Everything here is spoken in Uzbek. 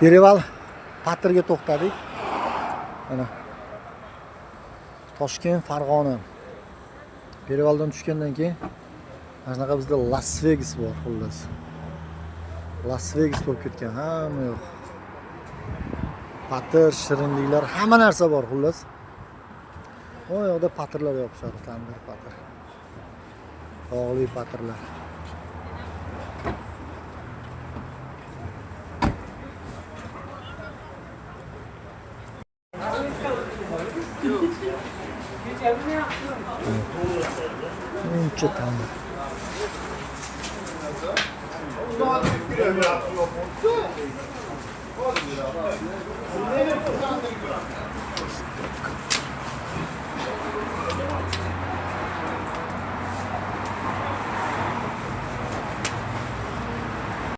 Pereval Patrga to'xtadik. Mana Toshkent, Farg'ona. Perevaldan tushgandan keyin mana shunaqa bizda Las Vegas bor xullas. Las Vegas bo'lib ketgan, hamma yo'q. Patr, shirinliklar, hamma narsa bor xullas. O yoqda patrlar yopishadi, tandir patr. Tog'li patrlar. Uncha tandir.